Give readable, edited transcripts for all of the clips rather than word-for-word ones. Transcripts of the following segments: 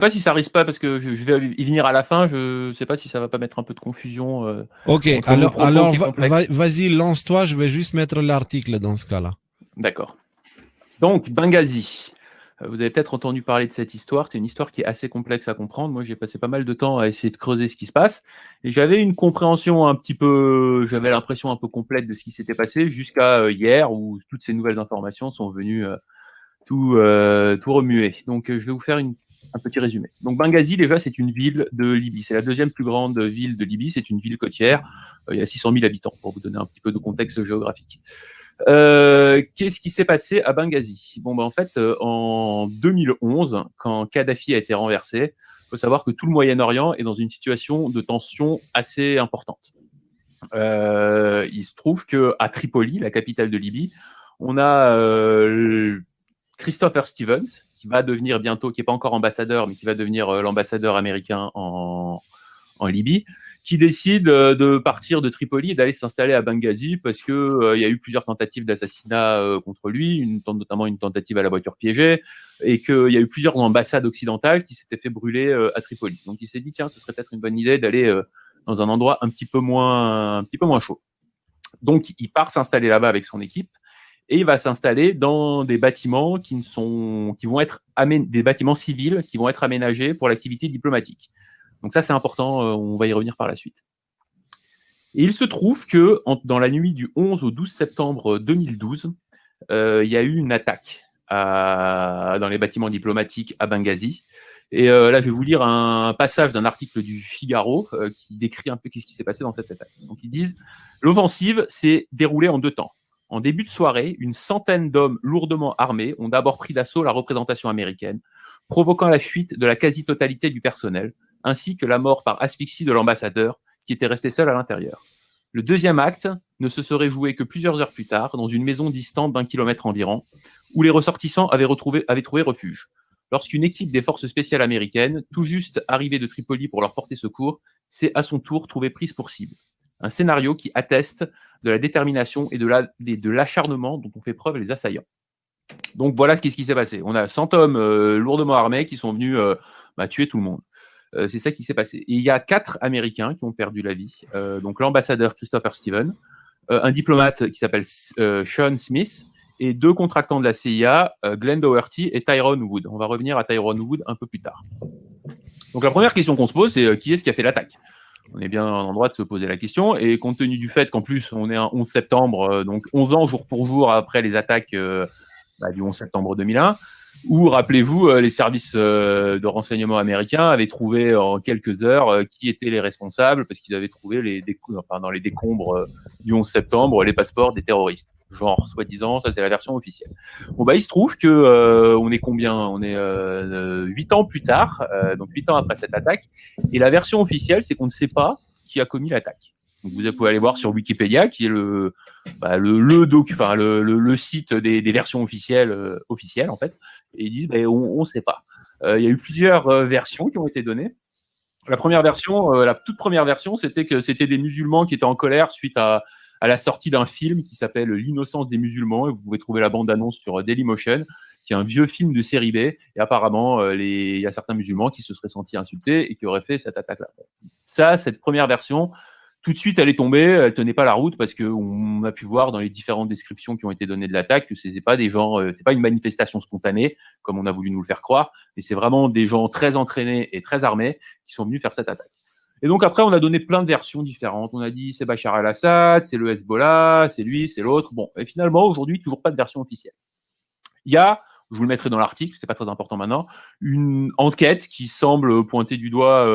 pas si ça risque pas, parce que je vais y venir à la fin, je sais pas si ça va pas mettre un peu de confusion Ok, entre mon propos qui est complexe. vas-y, lance-toi, je vais juste mettre l'article dans ce cas-là. D'accord. Donc, Benghazi. Vous avez peut-être entendu parler de cette histoire. C'est une histoire qui est assez complexe à comprendre. Moi, j'ai passé pas mal de temps à essayer de creuser ce qui se passe. Et j'avais une compréhension un petit peu, j'avais l'impression un peu complète de ce qui s'était passé jusqu'à hier, où toutes ces nouvelles informations sont venues tout remuer. Donc, je vais vous faire un petit résumé. Donc, Benghazi, déjà, c'est une ville de Libye. C'est la deuxième plus grande ville de Libye. C'est une ville côtière. Il y a 600 000 habitants, pour vous donner un petit peu de contexte géographique. Qu'est-ce qui s'est passé à Benghazi? Bon, en fait, en 2011, quand Kadhafi a été renversé, il faut savoir que tout le Moyen-Orient est dans une situation de tension assez importante. Il se trouve qu'à Tripoli, la capitale de Libye, on a Christopher Stevens, qui va devenir bientôt, qui n'est pas encore ambassadeur, mais qui va devenir l'ambassadeur américain en Libye, qui décide de partir de Tripoli et d'aller s'installer à Benghazi parce qu'il y a eu plusieurs tentatives d'assassinat contre lui, notamment une tentative à la voiture piégée, et qu'il y a eu plusieurs ambassades occidentales qui s'étaient fait brûler à Tripoli. Donc il s'est dit, tiens, ce serait peut-être une bonne idée d'aller dans un endroit un petit peu moins chaud. Donc il part s'installer là-bas avec son équipe, et il va s'installer dans des bâtiments qui vont être des bâtiments civils qui vont être aménagés pour l'activité diplomatique. Donc ça, c'est important, on va y revenir par la suite. Et il se trouve que dans la nuit du 11 au 12 septembre 2012, il y a eu une attaque dans les bâtiments diplomatiques à Benghazi. Et là, je vais vous lire un passage d'un article du Figaro qui décrit un peu ce qui s'est passé dans cette attaque. Donc ils disent « L'offensive s'est déroulée en 2 temps. En début de soirée, une centaine d'hommes lourdement armés ont d'abord pris d'assaut la représentation américaine, provoquant la fuite de la quasi-totalité du personnel, ainsi que la mort par asphyxie de l'ambassadeur, qui était resté seul à l'intérieur. Le deuxième acte ne se serait joué que plusieurs heures plus tard, dans une maison distante d'1 kilomètre environ, où les ressortissants avaient trouvé refuge. Lorsqu'une équipe des forces spéciales américaines, tout juste arrivée de Tripoli pour leur porter secours, s'est à son tour trouvée prise pour cible. Un scénario qui atteste de la détermination et de l'acharnement dont ont fait preuve les assaillants. » Donc voilà ce qui s'est passé. On a 100 hommes lourdement armés qui sont venus tuer tout le monde. C'est ça qui s'est passé. Et il y a 4 Américains qui ont perdu la vie. Donc l'ambassadeur Christopher Stevens, un diplomate qui s'appelle Sean Smith, et 2 contractants de la CIA, Glenn Doherty et Tyrone Wood. On va revenir à Tyrone Wood un peu plus tard. Donc la première question qu'on se pose, c'est qui est-ce qui a fait l'attaque? On est bien en droit de se poser la question, et compte tenu du fait qu'en plus on est un 11 septembre, donc 11 ans jour pour jour après les attaques du 11 septembre 2001, où, rappelez-vous, les services de renseignement américains avaient trouvé en quelques heures qui étaient les responsables, parce qu'ils avaient trouvé dans les décombres du 11 septembre les passeports des terroristes. Genre, soi-disant, ça c'est la version officielle. Bon, il se trouve que on est combien? On est 8 ans plus tard, donc 8 ans après cette attaque, et la version officielle, c'est qu'on ne sait pas qui a commis l'attaque. Donc vous pouvez aller voir sur Wikipédia, qui est le site des versions officielles en fait, et ils disent on ne sait pas. Il y a eu plusieurs versions qui ont été données. La toute première version, c'était que c'était des musulmans qui étaient en colère suite à la sortie d'un film qui s'appelle L'innocence des musulmans, et vous pouvez trouver la bande-annonce sur Dailymotion, qui est un vieux film de série B, et apparemment, il y a certains musulmans qui se seraient sentis insultés et qui auraient fait cette attaque-là. Cette première version, tout de suite, elle est tombée, elle tenait pas la route, parce qu'on a pu voir dans les différentes descriptions qui ont été données de l'attaque que c'est pas c'est pas une manifestation spontanée, comme on a voulu nous le faire croire, mais c'est vraiment des gens très entraînés et très armés qui sont venus faire cette attaque. Et donc après, on a donné plein de versions différentes. On a dit c'est Bachar el-Assad, c'est le Hezbollah, c'est lui, c'est l'autre. Bon, et finalement, aujourd'hui, toujours pas de version officielle. Il y a, je vous le mettrai dans l'article, c'est pas très important maintenant, une enquête qui semble pointer du doigt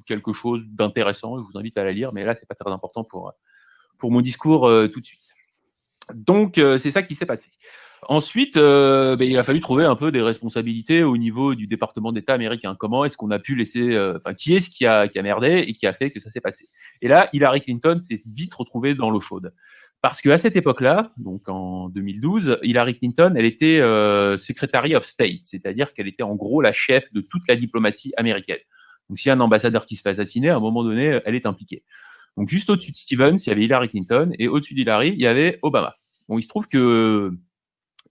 quelque chose d'intéressant. Je vous invite à la lire, mais là, c'est pas très important pour mon discours tout de suite. Donc, c'est ça qui s'est passé. Ensuite, il a fallu trouver un peu des responsabilités au niveau du département d'État américain. Comment est-ce qu'on a pu laisser... qui est-ce qui a merdé et qui a fait que ça s'est passé? Et là, Hillary Clinton s'est vite retrouvée dans l'eau chaude. Parce qu'à cette époque-là, donc en 2012, Hillary Clinton, elle était Secretary of State, c'est-à-dire qu'elle était en gros la chef de toute la diplomatie américaine. Donc s'il y a un ambassadeur qui se fait assassiner, à un moment donné, elle est impliquée. Donc juste au-dessus de Stevens, il y avait Hillary Clinton, et au-dessus d'Hillary, il y avait Obama. Bon, il se trouve que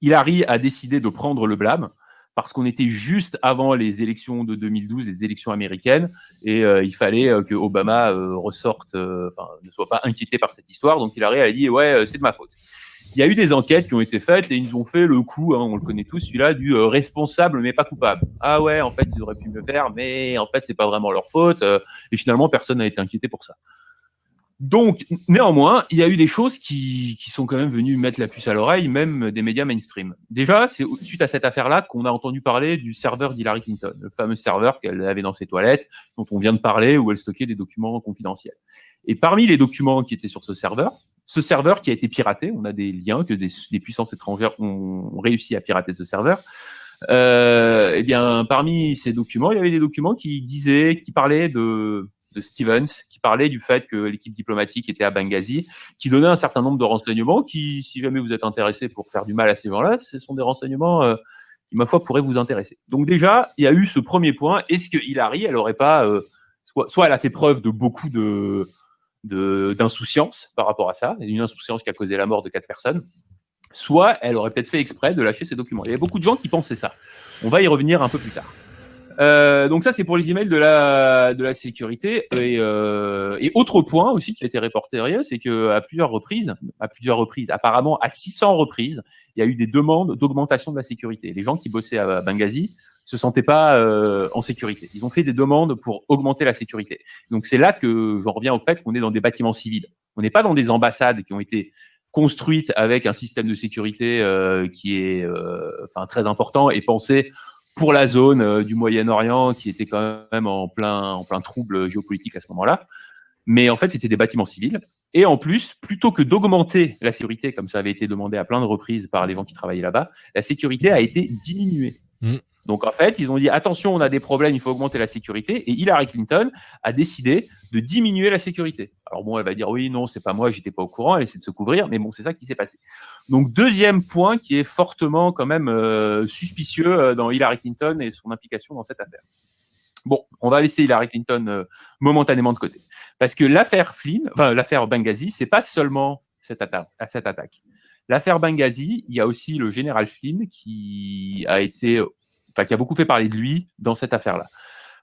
Hillary a décidé de prendre le blâme, parce qu'on était juste avant les élections de 2012, les élections américaines, et il fallait que Obama ressorte, ne soit pas inquiété par cette histoire. Donc Hillary a dit ouais, c'est de ma faute. Il y a eu des enquêtes qui ont été faites et ils ont fait le coup, on le connaît tous, celui-là, du responsable mais pas coupable. Ah ouais, en fait, ils auraient pu mieux faire, mais en fait, c'est pas vraiment leur faute. Et finalement, personne n'a été inquiété pour ça. Donc, néanmoins, il y a eu des choses qui sont quand même venues mettre la puce à l'oreille, même des médias mainstream. Déjà, c'est suite à cette affaire-là qu'on a entendu parler du serveur d'Hillary Clinton, le fameux serveur qu'elle avait dans ses toilettes, dont on vient de parler, où elle stockait des documents confidentiels. Et parmi les documents qui étaient sur ce serveur qui a été piraté, on a des liens que des puissances étrangères ont réussi à pirater ce serveur. Eh bien, parmi ces documents, il y avait des documents qui parlaient de Stevens, qui parlait du fait que l'équipe diplomatique était à Benghazi, qui donnait un certain nombre de renseignements qui, si jamais vous êtes intéressé pour faire du mal à ces gens-là, ce sont des renseignements qui, ma foi, pourraient vous intéresser. Donc déjà, il y a eu ce premier point. Est-ce que Hillary, elle aurait pas... soit elle a fait preuve de beaucoup d'insouciance par rapport à ça, une insouciance qui a causé la mort de 4 personnes, soit elle aurait peut-être fait exprès de lâcher ces documents. Il y avait beaucoup de gens qui pensaient ça. On va y revenir un peu plus tard. Donc ça, c'est pour les emails de la sécurité. Et autre point aussi qui a été reporté, c'est qu'à plusieurs reprises, apparemment à 600 reprises, il y a eu des demandes d'augmentation de la sécurité. Les gens qui bossaient à Benghazi se sentaient pas en sécurité. Ils ont fait des demandes pour augmenter la sécurité. Donc c'est là que j'en reviens au fait qu'on est dans des bâtiments civils. On n'est pas dans des ambassades qui ont été construites avec un système de sécurité qui est très important et pensé pour la zone du Moyen-Orient qui était quand même en plein trouble géopolitique à ce moment-là. Mais en fait, c'était des bâtiments civils. Et en plus, plutôt que d'augmenter la sécurité, comme ça avait été demandé à plein de reprises par les gens qui travaillaient là-bas, la sécurité a été diminuée. Donc en fait, ils ont dit attention, on a des problèmes, il faut augmenter la sécurité. Et Hillary Clinton a décidé de diminuer la sécurité. Alors bon, elle va dire oui, non, c'est pas moi, j'étais pas au courant, elle essaie de se couvrir, mais bon, c'est ça qui s'est passé. Donc deuxième point qui est fortement quand même suspicieux dans Hillary Clinton et son implication dans cette affaire. Bon, on va laisser Hillary Clinton momentanément de côté, parce que l'affaire Benghazi, c'est pas seulement cette attaque. L'affaire Benghazi, il y a aussi le général Flynn qui a beaucoup fait parler de lui dans cette affaire-là.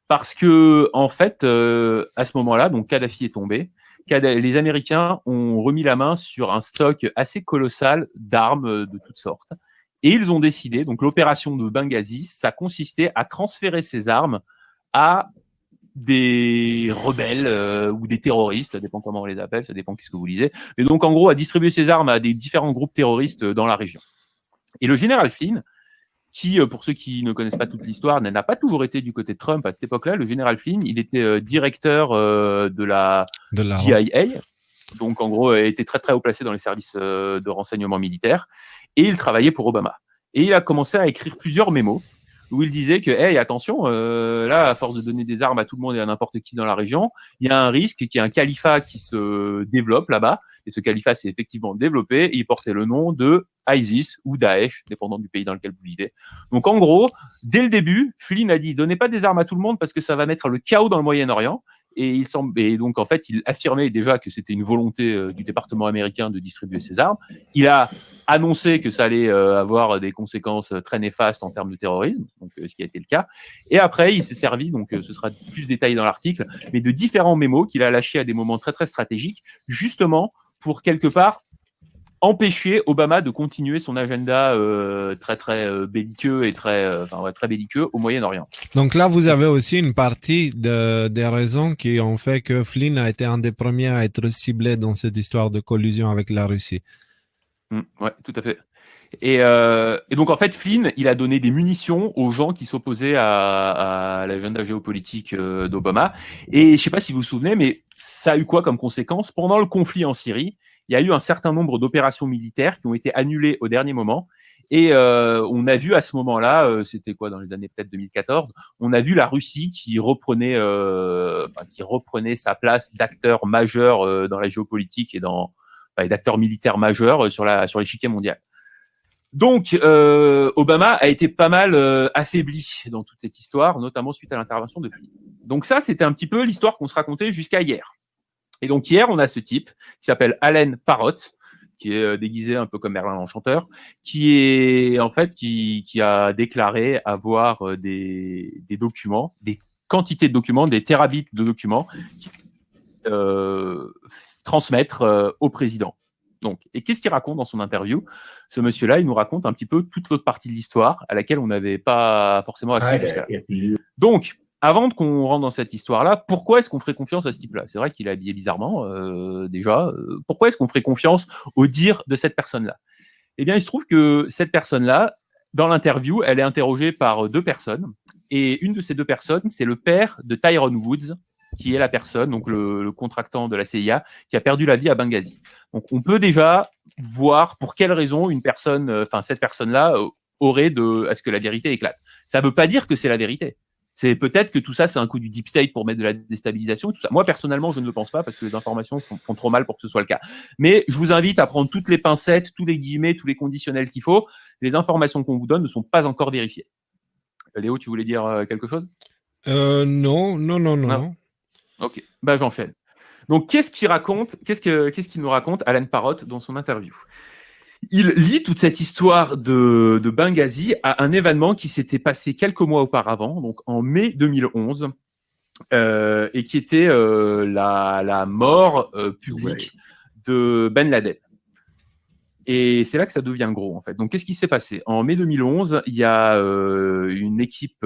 Parce que, en fait, à ce moment-là, donc Kadhafi est tombé. Les Américains ont remis la main sur un stock assez colossal d'armes de toutes sortes. Et ils ont décidé, donc l'opération de Benghazi, ça consistait à transférer ces armes à des rebelles ou des terroristes, ça dépend comment on les appelle, ça dépend qu'est-ce que vous lisez. Et donc, en gros, à distribuer ces armes à des différents groupes terroristes dans la région. Et le général Flynn, qui, pour ceux qui ne connaissent pas toute l'histoire, n'a pas toujours été du côté de Trump à cette époque-là, le général Flynn, il était directeur de la DIA, donc en gros, il était très très haut placé dans les services de renseignement militaire, et il travaillait pour Obama. Et il a commencé à écrire plusieurs mémos, où il disait que, hey, attention, là, à force de donner des armes à tout le monde et à n'importe qui dans la région, il y a un risque qu'il y ait un califat qui se développe là-bas. Et ce califat s'est effectivement développé et il portait le nom de ISIS ou Daesh, dépendant du pays dans lequel vous vivez. Donc, en gros, dès le début, Flynn a dit, donnez pas des armes à tout le monde parce que ça va mettre le chaos dans le Moyen-Orient. Et donc, en fait, il affirmait déjà que c'était une volonté du département américain de distribuer ces armes. Il a annoncé que ça allait avoir des conséquences très néfastes en termes de terrorisme, donc ce qui a été le cas. Et après, il s'est servi, donc ce sera plus détaillé dans l'article, mais de différents mémos qu'il a lâchés à des moments très très stratégiques, justement pour quelque part empêcher Obama de continuer son agenda très très belliqueux et très belliqueux au Moyen-Orient. Donc là, vous avez aussi une partie des raisons qui ont fait que Flynn a été un des premiers à être ciblé dans cette histoire de collusion avec la Russie. Ouais, tout à fait. Et donc, en fait, Flynn, il a donné des munitions aux gens qui s'opposaient à l'agenda géopolitique d'Obama. Et je ne sais pas si vous vous souvenez, mais ça a eu quoi comme conséquence? Pendant le conflit en Syrie, il y a eu un certain nombre d'opérations militaires qui ont été annulées au dernier moment. Et on a vu à ce moment-là, c'était quoi, dans les années peut-être 2014, on a vu la Russie qui reprenait sa place d'acteur majeur dans la géopolitique et d'acteurs militaires majeurs sur l'échiquier mondial. Donc, Obama a été pas mal affaibli dans toute cette histoire, notamment suite à l'intervention de Flynn. Donc ça, c'était un petit peu l'histoire qu'on se racontait jusqu'à hier. Et donc hier, on a ce type qui s'appelle Allen Parrott, qui est déguisé un peu comme Merlin l'Enchanteur, qui a déclaré avoir des documents, des quantités de documents, des terabits de documents, transmettre au président. Donc, et qu'est-ce qu'il raconte dans son interview? Ce monsieur-là, il nous raconte un petit peu toute l'autre partie de l'histoire à laquelle on n'avait pas forcément accès jusqu'à là. Donc, avant qu'on rentre dans cette histoire-là, pourquoi est-ce qu'on ferait confiance à ce type-là? C'est vrai qu'il est habillé bizarrement, déjà. Pourquoi est-ce qu'on ferait confiance au dire de cette personne-là? Eh bien, il se trouve que cette personne-là, dans l'interview, elle est interrogée par 2 personnes. Et une de ces 2 personnes, c'est le père de Tyrone Woods, qui est la personne, donc le contractant de la CIA, qui a perdu la vie à Benghazi. Donc, on peut déjà voir pour quelle raison cette personne-là aurait à ce que la vérité éclate. Ça ne veut pas dire que c'est la vérité. C'est peut-être que tout ça, c'est un coup du deep state pour mettre de la déstabilisation et tout ça. Moi, personnellement, je ne le pense pas parce que les informations font trop mal pour que ce soit le cas. Mais je vous invite à prendre toutes les pincettes, tous les guillemets, tous les conditionnels qu'il faut. Les informations qu'on vous donne ne sont pas encore vérifiées. Léo, tu voulais dire quelque chose? Non. Ok, j'enchaîne. Donc, qu'est-ce qu'il nous raconte Alan Parrott dans son interview? Il lie toute cette histoire de Benghazi à un événement qui s'était passé quelques mois auparavant, donc en mai 2011, et qui était la mort publique de Ben Laden. Et c'est là que ça devient gros, en fait. Donc, qu'est-ce qui s'est passé? En mai 2011, il y a une équipe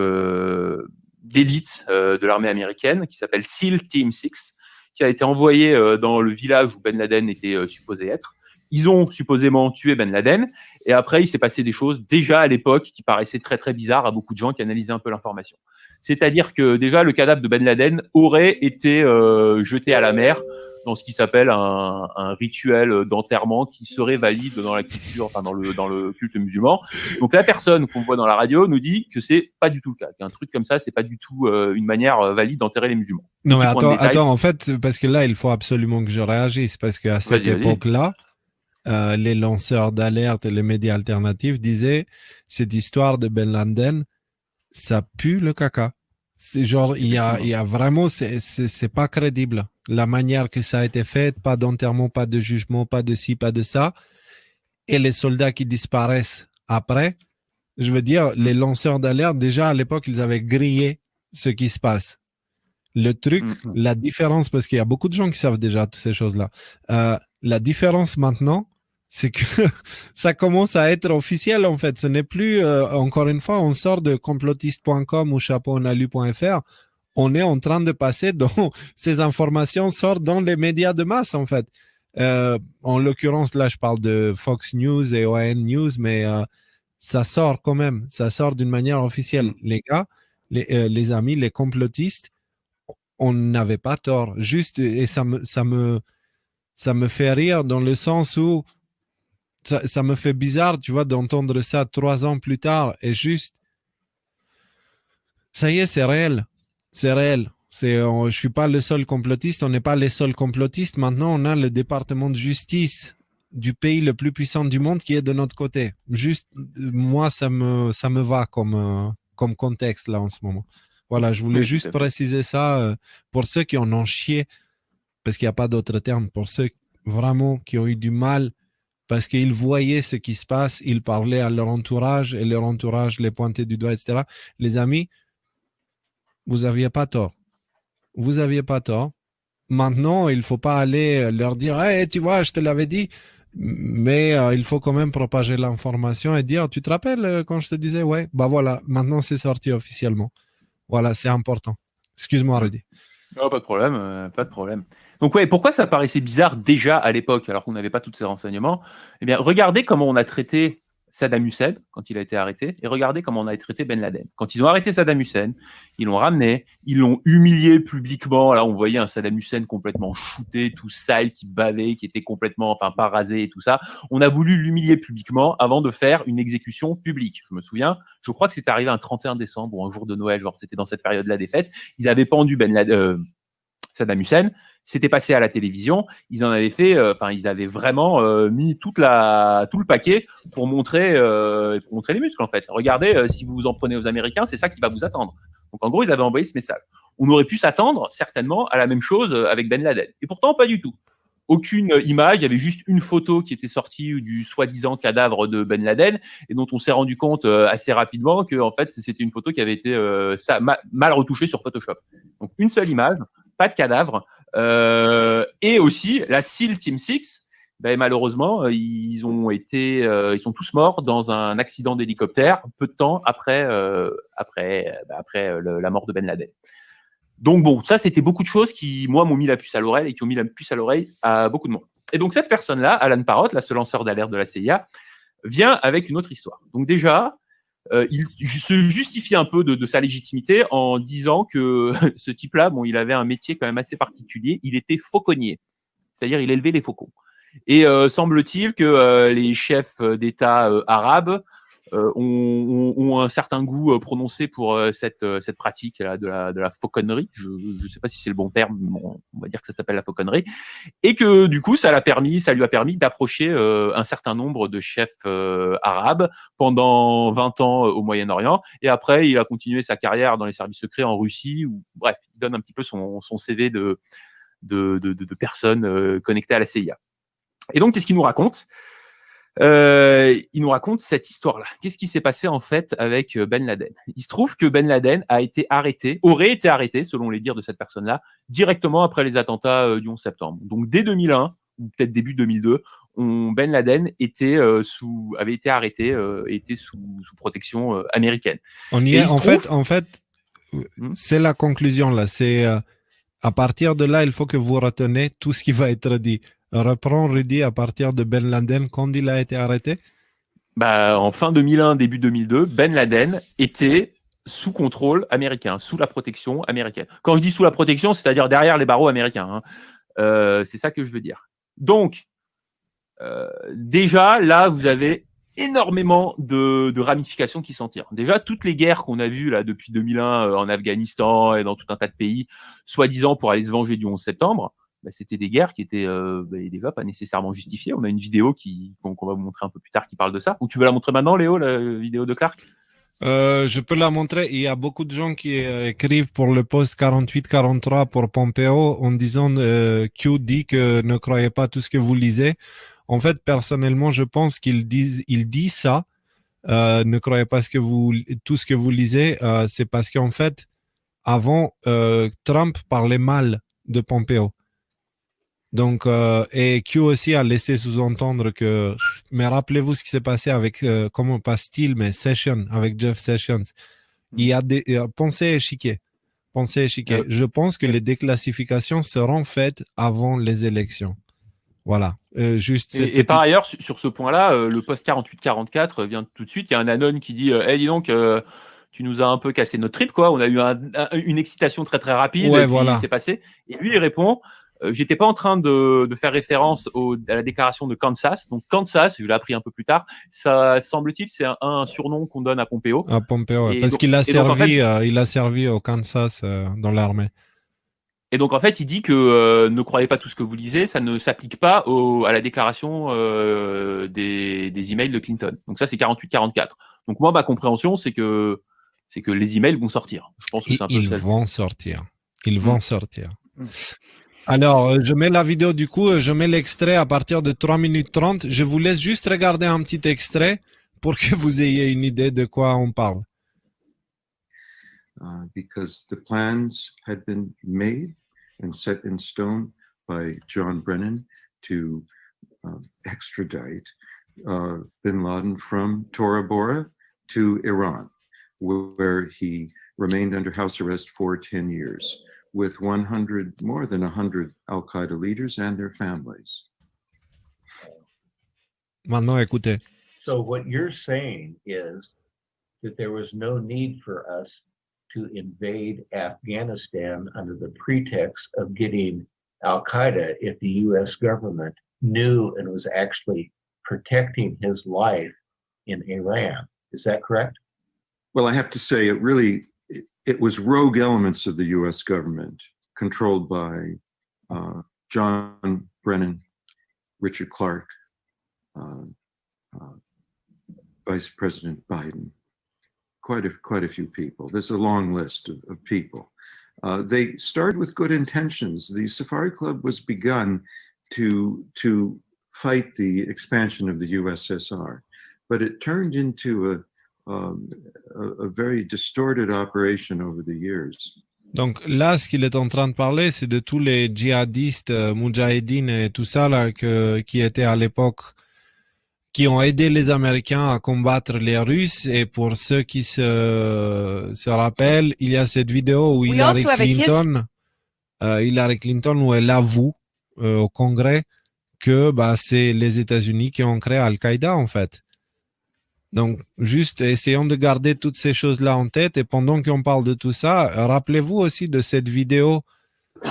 d'élite de l'armée américaine qui s'appelle SEAL Team 6, qui a été envoyée dans le village où Ben Laden était supposé être. Ils ont supposément tué Ben Laden, et après, il s'est passé des choses déjà à l'époque qui paraissaient très très bizarres à beaucoup de gens qui analysaient un peu l'information. C'est-à-dire que déjà, le cadavre de Ben Laden aurait été jeté à la mer dans ce qui s'appelle un rituel d'enterrement qui serait valide dans la culture, dans le culte musulman. Donc la personne qu'on voit dans la radio nous dit que c'est pas du tout le cas, qu'un truc comme ça, c'est pas du tout une manière valide d'enterrer les musulmans. Non, mais attends, en fait, parce que là, il faut absolument que je réagisse, parce qu'à cette époque-là, les lanceurs d'alerte et les médias alternatifs disaient cette histoire de Ben Laden, ça pue le caca. C'est genre, il y a vraiment, c'est pas crédible. La manière que ça a été fait, pas d'enterrement, pas de jugement, pas de ci, pas de ça. Et les soldats qui disparaissent après, je veux dire, les lanceurs d'alerte, déjà à l'époque, ils avaient grillé ce qui se passe. Le truc, la différence, parce qu'il y a beaucoup de gens qui savent déjà toutes ces choses-là. La différence maintenant, c'est que ça commence à être officiel, en fait. Ce n'est plus, encore une fois, on sort de complotiste.com ou chapeauonalu.fr. On est en train de passer dans ces informations sortent dans les médias de masse, en fait. En l'occurrence, là, je parle de Fox News et OAN News, mais ça sort quand même. Ça sort d'une manière officielle. Les gars, les amis, les complotistes, on n'avait pas tort. Juste, et ça me fait rire dans le sens où ça me fait bizarre, tu vois, d'entendre ça 3 ans plus tard et juste, ça y est, c'est réel. C'est réel. Je suis pas le seul complotiste, on n'est pas les seuls complotistes. Maintenant, on a le département de justice du pays le plus puissant du monde qui est de notre côté. Juste, moi, ça me va comme contexte là en ce moment. Voilà, je voulais juste préciser ça pour ceux qui en ont chié, parce qu'il n'y a pas d'autre terme, pour ceux vraiment qui ont eu du mal, parce qu'ils voyaient ce qui se passe, ils parlaient à leur entourage et leur entourage les pointait du doigt, etc. Les amis, vous n'aviez pas tort. Vous n'aviez pas tort. Maintenant, il ne faut pas aller leur dire hey, « tu vois, je te l'avais dit ». Mais il faut quand même propager l'information et dire « tu te rappelles quand je te disais, ouais, bah voilà, maintenant c'est sorti officiellement ». Voilà, c'est important. Excuse-moi, Rudy. Oh, pas de problème, pas de problème. Donc ouais, pourquoi ça paraissait bizarre déjà à l'époque, alors qu'on n'avait pas tous ces renseignements? Eh bien, regardez comment on a traité Saddam Hussein quand il a été arrêté, et regardez comment on a traité Ben Laden. Quand ils ont arrêté Saddam Hussein, ils l'ont ramené, ils l'ont humilié publiquement. Là, on voyait un Saddam Hussein complètement shooté, tout sale, qui bavait, qui était complètement, pas rasé et tout ça. On a voulu l'humilier publiquement avant de faire une exécution publique. Je me souviens, je crois que c'était arrivé un 31 décembre ou un jour de Noël, genre c'était dans cette période-là des fêtes. Ils avaient pendu Saddam Hussein. C'était passé à la télévision, ils en avaient fait, ils avaient vraiment mis tout le paquet pour montrer les muscles en fait. Regardez, si vous vous en prenez aux Américains, c'est ça qui va vous attendre. Donc en gros, ils avaient envoyé ce message. On aurait pu s'attendre certainement à la même chose avec Ben Laden, et pourtant pas du tout. aucune image, il y avait juste une photo qui était sortie du soi-disant cadavre de Ben Laden et dont on s'est rendu compte assez rapidement que en fait c'était une photo qui avait été mal retouchée sur Photoshop. Donc une seule image, pas de cadavre, et aussi la SEAL Team 6. Ben, malheureusement, ils sont tous morts dans un accident d'hélicoptère peu de temps après la mort de Ben Laden. Donc bon, ça c'était beaucoup de choses qui, moi, m'ont mis la puce à l'oreille et qui ont mis la puce à l'oreille à beaucoup de monde. Et donc cette personne-là, Alan Parrott, ce lanceur d'alerte de la CIA, vient avec une autre histoire. Donc déjà, il se justifie un peu de sa légitimité en disant que ce type-là, bon, il avait un métier quand même assez particulier. Il était fauconnier, c'est-à-dire il élevait les faucons. Et semble-t-il que les chefs d'État arabes ont un certain goût prononcé pour cette pratique là, de la fauconnerie. Je ne sais pas si c'est le bon terme, mais on va dire que ça s'appelle la fauconnerie. Et que du coup, ça lui a permis d'approcher un certain nombre de chefs arabes pendant 20 ans au Moyen-Orient. Et après, il a continué sa carrière dans les services secrets en Russie. Bref, il donne un petit peu son CV de personnes connectées à la CIA. Et donc, qu'est-ce qu'il nous raconte ? Il nous raconte cette histoire-là. Qu'est-ce qui s'est passé en fait avec Ben Laden ? Il se trouve que Ben Laden aurait été arrêté, selon les dires de cette personne-là, directement après les attentats du 11 septembre. Donc dès 2001, ou peut-être début 2002, Ben Laden avait été arrêté, était sous protection américaine. On y est, en fait, c'est la conclusion là. C'est à partir de là, il faut que vous retenez tout ce qui va être dit. Reprends Rudy à partir de Ben Laden quand il a été arrêté. En fin 2001, début 2002, Ben Laden était sous contrôle américain, sous la protection américaine. Quand je dis sous la protection, c'est-à-dire derrière les barreaux américains. C'est ça que je veux dire. Donc, déjà, là, vous avez énormément de ramifications qui s'en tirent. Déjà, toutes les guerres qu'on a vues là, depuis 2001 en Afghanistan et dans tout un tas de pays, soi-disant pour aller se venger du 11 septembre, c'était des guerres qui étaient déjà pas nécessairement justifiées. On a une vidéo qu'on va vous montrer un peu plus tard qui parle de ça. Ou tu veux la montrer maintenant, Léo, la vidéo de Clark ? Je peux la montrer. Il y a beaucoup de gens qui écrivent pour le post 48-43 pour Pompeo en disant Q dit que ne croyez pas tout ce que vous lisez. En fait, personnellement, je pense qu'il dit ça. Ne croyez pas tout ce que vous lisez. C'est parce qu'en fait, avant, Trump parlait mal de Pompeo. Donc, et Q aussi a laissé sous-entendre que, mais rappelez-vous ce qui s'est passé avec, comment pas Steele, mais Sessions, avec Jeff Sessions. Il y a des pensées échiquées. Je pense que les déclassifications seront faites avant les élections. Voilà. Et par ailleurs, sur ce point-là, le post 48-44 vient tout de suite. Il y a un anon qui dit hey, dis donc, tu nous as un peu cassé notre trip, quoi. On a eu une excitation très très rapide, ouais, et puis voilà. c'est passé. Et lui, il répond j'étais pas en train de faire référence à la déclaration de Kansas. Donc Kansas, je l'ai appris un peu plus tard, ça semble-t-il, c'est un surnom qu'on donne à Pompeo. À Pompeo, parce qu'il a servi au Kansas dans l'armée. Et donc, en fait, il dit que ne croyez pas tout ce que vous lisez, ça ne s'applique pas à la déclaration des emails de Clinton. Donc ça, c'est 48-44. Donc moi, ma compréhension, c'est que les emails vont sortir. Je pense que c'est un peu Ils vont sortir. Ils vont sortir. Alors, je mets la vidéo du coup, je mets l'extrait à partir de 3 minutes 30. Je vous laisse juste regarder un petit extrait pour que vous ayez une idée de quoi on parle. Because the plans had been made and set in stone by John Brennan to extradite bin Laden from Tora Bora to Iran, where he remained under house arrest for 10 years with more than 100 Al-Qaeda leaders and their families. Maintenant, écoutez. So what you're saying is that there was no need for us to invade Afghanistan under the pretext of getting Al-Qaeda if the U.S. government knew and was actually protecting his life in Iran. Is that correct? Well, I have to say it was rogue elements of the U.S. government controlled by John Brennan, Richard Clark, Vice President Biden, quite a few people. There's a long list of people. They started with good intentions. The Safari Club was begun to fight the expansion of the USSR, but it turned into a very distorted operation over the years. Donc là, ce qu'il est en train de parler, c'est de tous les djihadistes, moudjahidines et tout ça là, qui étaient à l'époque, qui ont aidé les Américains à combattre les Russes. Et pour ceux qui se rappellent, il y a cette vidéo où Hillary Clinton, où elle avoue au Congrès que c'est les États-Unis qui ont créé Al-Qaïda en fait. Donc, juste essayons de garder toutes ces choses-là en tête. Et pendant qu'on parle de tout ça, rappelez-vous aussi de cette vidéo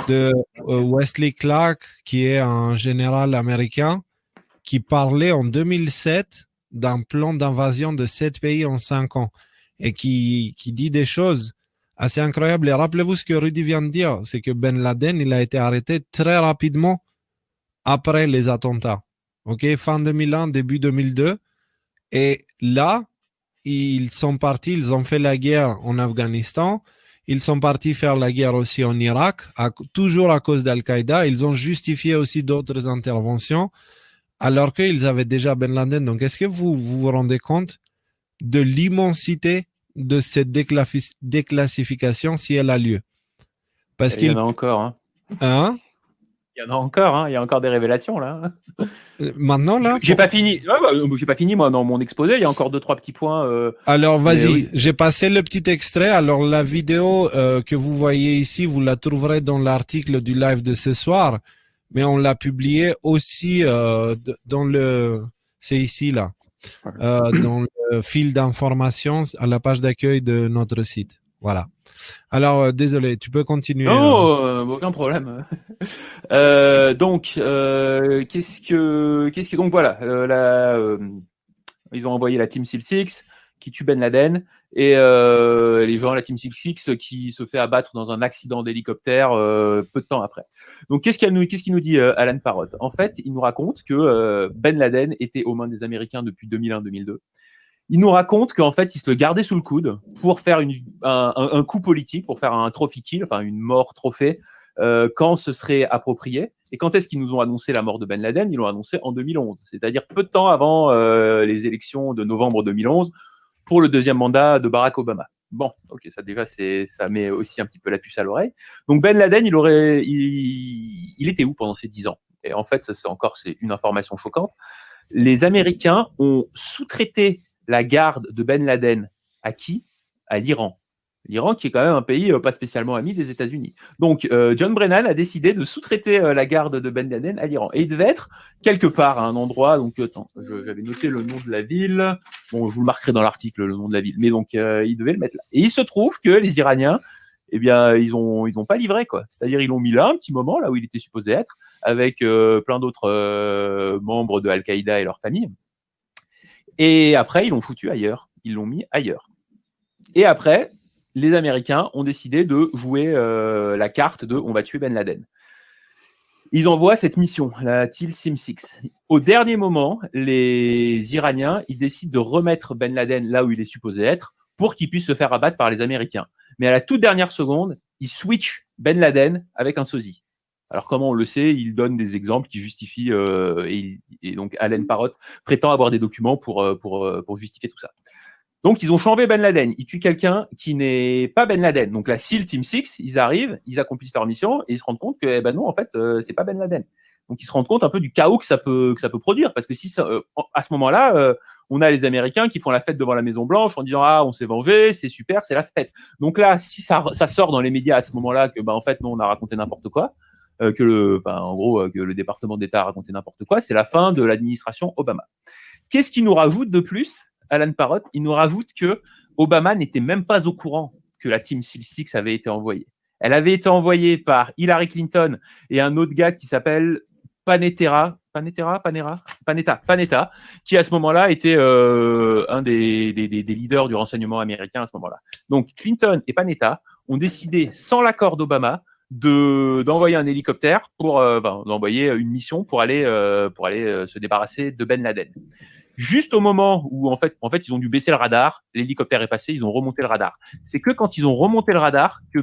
de Wesley Clark, qui est un général américain, qui parlait en 2007 d'un plan d'invasion de 7 pays en 5 ans et qui dit des choses assez incroyables. Et rappelez-vous ce que Rudy vient de dire, c'est que Ben Laden, il a été arrêté très rapidement après les attentats. Ok, fin 2001, début 2002. Et là, ils sont partis, ils ont fait la guerre en Afghanistan, ils sont partis faire la guerre aussi en Irak, toujours à cause d'Al-Qaïda. Ils ont justifié aussi d'autres interventions, alors qu'ils avaient déjà Ben Laden. Donc, est-ce que vous vous rendez compte de l'immensité de cette déclassification si elle a lieu? Parce qu'il y en a encore. Hein? Il y en a encore, hein. Il y a encore des révélations là. Maintenant là, j'ai pas fini. J'ai pas fini moi dans mon exposé. Il y a encore 2-3 petits points. Alors vas-y, oui. J'ai passé le petit extrait. Alors la vidéo que vous voyez ici, vous la trouverez dans l'article du live de ce soir, mais on l'a publié aussi dans le. C'est ici là, dans le fil d'information à la page d'accueil de notre site. Voilà. Alors, désolé, tu peux continuer. Non, aucun problème. Donc, qu'est-ce que donc voilà, ils ont envoyé la Team 666 qui tue Ben Laden et les gens de la Team 666 qui se fait abattre dans un accident d'hélicoptère peu de temps après. Donc, qu'est-ce qu'il nous dit Alan Parrott? En fait, il nous raconte que Ben Laden était aux mains des Américains depuis 2001-2002. Il nous raconte qu'en fait, il se le gardait sous le coude pour faire un coup politique, pour faire un trophy kill, enfin une mort trophée, quand ce serait approprié. Et quand est-ce qu'ils nous ont annoncé la mort de Ben Laden? Ils l'ont annoncé en 2011, c'est-à-dire peu de temps avant les élections de novembre 2011 pour le deuxième mandat de Barack Obama. Bon, ok, ça déjà, ça met aussi un petit peu la puce à l'oreille. Donc Ben Laden, il était où pendant ces 10 ans? Et en fait, c'est une information choquante. Les Américains ont sous-traité la garde de Ben Laden à qui? À l'Iran. L'Iran qui est quand même un pays pas spécialement ami des États-Unis. Donc John Brennan a décidé de sous-traiter la garde de Ben Laden à l'Iran. Et il devait être quelque part à un endroit, donc attends, j'avais noté le nom de la ville, bon je vous le marquerai dans l'article le nom de la ville, mais donc il devait le mettre là. Et il se trouve que les Iraniens, eh bien ils ont pas livré quoi. C'est-à-dire ils l'ont mis là un petit moment, là où il était supposé être, avec plein d'autres membres de Al-Qaïda et leurs familles. Et après, ils l'ont foutu ailleurs. Ils l'ont mis ailleurs. Et après, les Américains ont décidé de jouer la carte de « on va tuer Ben Laden ». Ils envoient cette mission, la Team 666. Au dernier moment, les Iraniens, ils décident de remettre Ben Laden là où il est supposé être pour qu'il puisse se faire abattre par les Américains. Mais à la toute dernière seconde, ils switchent Ben Laden avec un sosie. Alors, comment on le sait? Il donne des exemples qui justifient, et donc Alan Parrott prétend avoir des documents pour justifier tout ça. Donc, ils ont changé Ben Laden. Ils tuent quelqu'un qui n'est pas Ben Laden. Donc, la SEAL Team 6, ils arrivent, ils accomplissent leur mission et ils se rendent compte que, non, en fait, c'est pas Ben Laden. Donc, ils se rendent compte un peu du chaos que ça peut produire. Parce que si à ce moment-là, on a les Américains qui font la fête devant la Maison Blanche en disant « Ah, on s'est vengé, c'est super, c'est la fête ». Donc là, si ça sort dans les médias à ce moment-là que, en fait, non, on a raconté n'importe quoi, que le département d'État a raconté n'importe quoi, c'est la fin de l'administration Obama. Qu'est-ce qu'il nous rajoute de plus, Alan Parrott? Il nous rajoute que Obama n'était même pas au courant que la Team 666 avait été envoyée. Elle avait été envoyée par Hillary Clinton et un autre gars qui s'appelle Panetta, qui à ce moment-là était un des leaders du renseignement américain à ce moment-là. Donc Clinton et Panetta ont décidé, sans l'accord d'Obama, d'envoyer un hélicoptère d'envoyer une mission pour aller se débarrasser de Ben Laden. Juste au moment où en fait ils ont dû baisser le radar, l'hélicoptère est passé, ils ont remonté le radar. C'est que quand ils ont remonté le radar que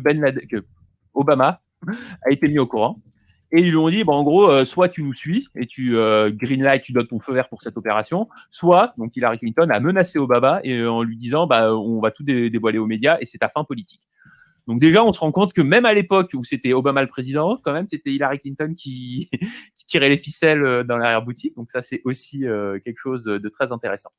Obama a été mis au courant. Et ils lui ont dit, en gros, soit tu nous suis et tu greenlight, tu donnes ton feu vert pour cette opération, soit, donc Hillary Clinton a menacé Obama et en lui disant, on va tout dévoiler aux médias et c'est ta fin politique. Donc déjà, on se rend compte que même à l'époque où c'était Obama le président, quand même, c'était Hillary Clinton qui tirait les ficelles dans l'arrière-boutique. Donc ça, c'est aussi quelque chose de très intéressant.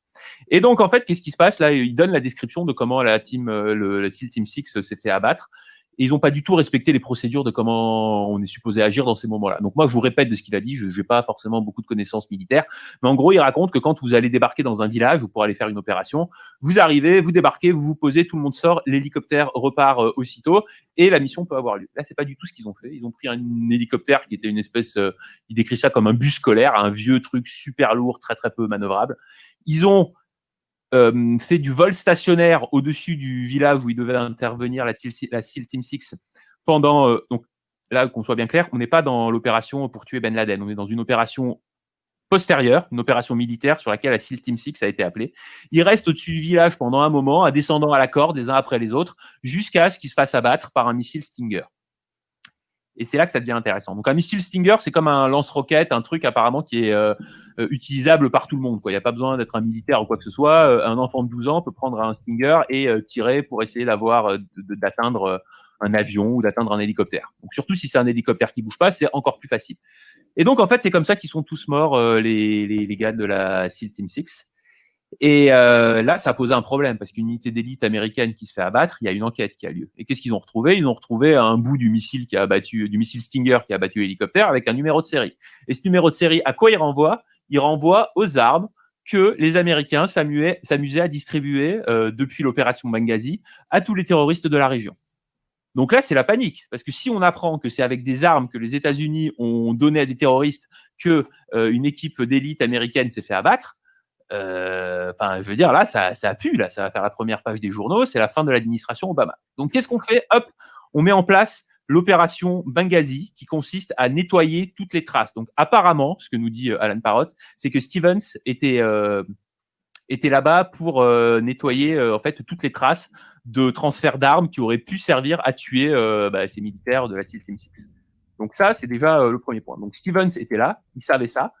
Et donc, en fait, qu'est-ce qui se passe là? Il donne la description de comment la team, le SEAL Team 6 s'est fait abattre. Et ils n'ont pas du tout respecté les procédures de comment on est supposé agir dans ces moments-là. Donc moi, je vous répète de ce qu'il a dit, je n'ai pas forcément beaucoup de connaissances militaires, mais en gros, il raconte que quand vous allez débarquer dans un village ou pour aller faire une opération, vous arrivez, vous débarquez, vous vous posez, tout le monde sort, l'hélicoptère repart aussitôt et la mission peut avoir lieu. Là, c'est pas du tout ce qu'ils ont fait. Ils ont pris un hélicoptère qui était une espèce, il décrit ça comme un bus scolaire, un vieux truc super lourd, très très peu manœuvrable. Ils ont fait du vol stationnaire au-dessus du village où il devait intervenir la SEAL Team 6 pendant... donc là, qu'on soit bien clair, on n'est pas dans l'opération pour tuer Ben Laden, on est dans une opération postérieure, une opération militaire sur laquelle la SEAL Team 6 a été appelée. Ils restent au-dessus du village pendant un moment, à descendant à la corde les uns après les autres, jusqu'à ce qu'ils se fassent abattre par un missile Stinger. Et c'est là que ça devient intéressant. Donc un missile Stinger, c'est comme un lance-roquette, un truc apparemment qui est utilisable par tout le monde. Il n'y a pas besoin d'être un militaire ou quoi que ce soit. Un enfant de 12 ans peut prendre un Stinger et tirer pour essayer d'atteindre un avion ou d'atteindre un hélicoptère. Donc surtout si c'est un hélicoptère qui bouge pas, c'est encore plus facile. Et donc en fait, c'est comme ça qu'ils sont tous morts, les gars de la SEAL Team 6. Et là, ça a posé un problème parce qu'une unité d'élite américaine qui se fait abattre, il y a une enquête qui a lieu. Et qu'est-ce qu'ils ont retrouvé? Ils ont retrouvé un bout du missile du missile Stinger qui a abattu l'hélicoptère avec un numéro de série. Et ce numéro de série, à quoi il renvoie? Il renvoie aux armes que les Américains s'amusaient à distribuer depuis l'opération Benghazi à tous les terroristes de la région. Donc là, c'est la panique, parce que si on apprend que c'est avec des armes que les États-Unis ont donné à des terroristes que une équipe d'élite américaine s'est fait abattre, je veux dire, là, ça pue, là, ça va faire la première page des journaux, c'est la fin de l'administration Obama. Donc, qu'est-ce qu'on fait? Hop, on met en place l'opération Benghazi, qui consiste à nettoyer toutes les traces. Donc, apparemment, ce que nous dit Alan Parrott, c'est que Stevens était là-bas pour nettoyer en fait toutes les traces de transfert d'armes qui auraient pu servir à tuer ces militaires de la SEAL Team 6. Donc ça, c'est déjà le premier point. Donc Stevens était là, il savait ça.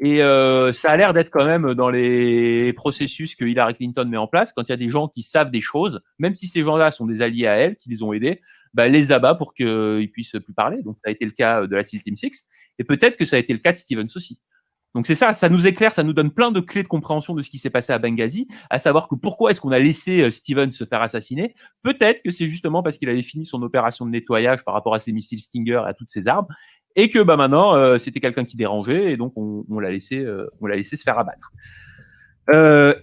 Et ça a l'air d'être quand même dans les processus que Hillary Clinton met en place, quand il y a des gens qui savent des choses, même si ces gens-là sont des alliés à elle, qui les ont aidés, elle les abat pour qu'ils puissent plus parler. Donc ça a été le cas de la SEAL Team 6, et peut-être que ça a été le cas de Stevens aussi. Donc c'est ça nous éclaire, ça nous donne plein de clés de compréhension de ce qui s'est passé à Benghazi, à savoir que pourquoi est-ce qu'on a laissé Stevens se faire assassiner? Peut-être que c'est justement parce qu'il avait fini son opération de nettoyage par rapport à ses missiles Stinger et à toutes ses armes, et que maintenant c'était quelqu'un qui dérangeait, et donc on l'a laissé se faire abattre.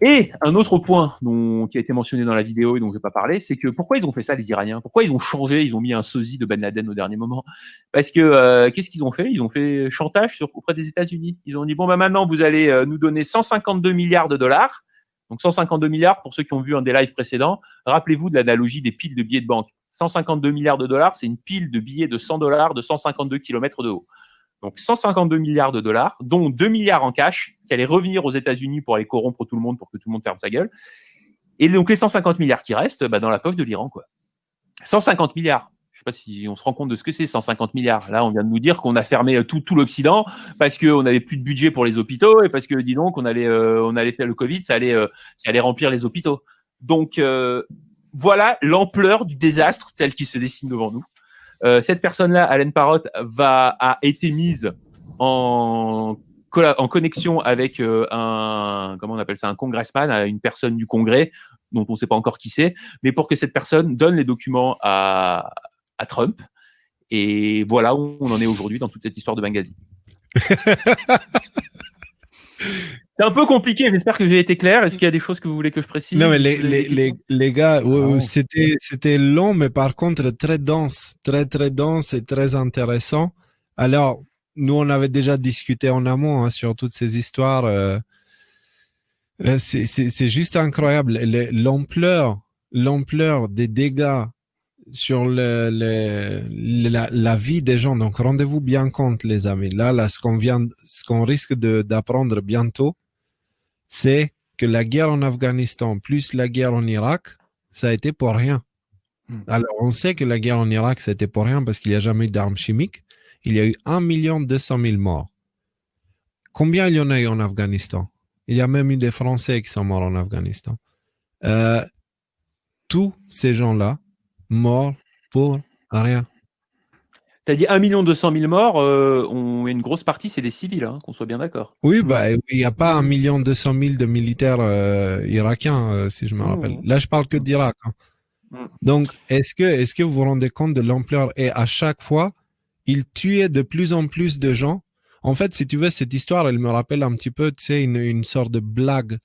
Et un autre point qui a été mentionné dans la vidéo et dont je vais pas parler, c'est que pourquoi ils ont fait ça, les Iraniens? Pourquoi ils ont changé? Ils ont mis un sosie de Ben Laden au dernier moment. Parce que qu'est-ce qu'ils ont fait? Ils ont fait chantage auprès des États-Unis. Ils ont dit maintenant vous allez nous donner 152 milliards de dollars. Donc 152 milliards, pour ceux qui ont vu un des lives précédents, rappelez-vous de l'analogie des piles de billets de banque. 152 milliards de dollars, c'est une pile de billets de 100 dollars de 152 km de haut. Donc 152 milliards de dollars, dont 2 milliards en cash, qui allaient revenir aux États-Unis pour aller corrompre tout le monde, pour que tout le monde ferme sa gueule. Et donc les 150 milliards qui restent, dans la poche de l'Iran, quoi. 150 milliards. Je ne sais pas si on se rend compte de ce que c'est, 150 milliards. Là, on vient de nous dire qu'on a fermé tout l'Occident parce qu'on n'avait plus de budget pour les hôpitaux et parce que, dis donc, on allait faire le Covid, ça allait remplir les hôpitaux. Donc, voilà l'ampleur du désastre tel qu'il se dessine devant nous. Cette personne-là, Alan Parrott, a été mise en connexion avec un congressman, une personne du Congrès, dont on ne sait pas encore qui c'est, mais pour que cette personne donne les documents à Trump. Et voilà où on en est aujourd'hui dans toute cette histoire de Benghazi. C'est un peu compliqué, j'espère que j'ai été clair. Est-ce qu'il y a des choses que vous voulez que je précise? Non, mais les gars, c'était long, mais par contre très dense, très dense et très intéressant. Alors, nous, on avait déjà discuté en amont sur toutes ces histoires. C'est juste incroyable. L'ampleur des dégâts sur la vie des gens. Donc, rendez-vous bien compte, les amis. Là, ce qu'on risque d'apprendre bientôt, c'est que la guerre en Afghanistan plus la guerre en Irak, ça a été pour rien. Alors, on sait que la guerre en Irak, ça a été pour rien parce qu'il n'y a jamais eu d'armes chimiques. il y a eu 1 200 000 morts. Combien il y en a eu en Afghanistan? Il y a même eu des Français qui sont morts en Afghanistan. Tous ces gens-là, morts pour rien. Tu as dit 1 200 000 morts, une grosse partie, c'est des civils, hein, qu'on soit bien d'accord. Oui, il n'y a pas 1 200 000 de militaires irakiens, si je me rappelle. Là, je parle que d'Irak. Hein. Donc, est-ce que vous vous rendez compte de l'ampleur? Et à chaque fois, ils tuaient de plus en plus de gens. En fait, si tu veux, cette histoire, elle me rappelle un petit peu, tu sais, une sorte de blague.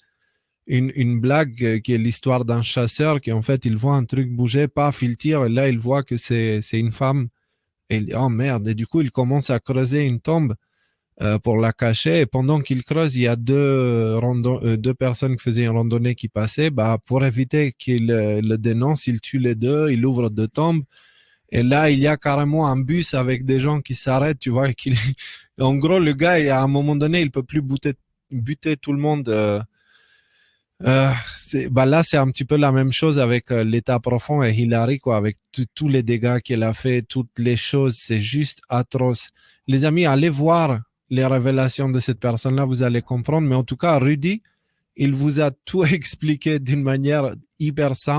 Une blague qui est l'histoire d'un chasseur qui, en fait, il voit un truc bouger, paf, il tire, et là, il voit que c'est une femme. Et il dit, oh merde, et du coup, il commence à creuser une tombe pour la cacher. Et pendant qu'il creuse, il y a deux personnes qui faisaient une randonnée qui passaient. Pour éviter qu'il le dénonce, il tue les deux, il ouvre deux tombes. Et là, il y a carrément un bus avec des gens qui s'arrêtent, tu vois. En gros, le gars, à un moment donné, il peut plus buter tout le monde. Là, c'est un petit peu la même chose avec l'État profond et Hillary, quoi, avec tous les dégâts qu'elle a fait, toutes les choses, c'est juste atroce. Les amis, allez voir les révélations de cette personne-là, vous allez comprendre. Mais en tout cas, Rudy, il vous a tout expliqué d'une manière hyper simple.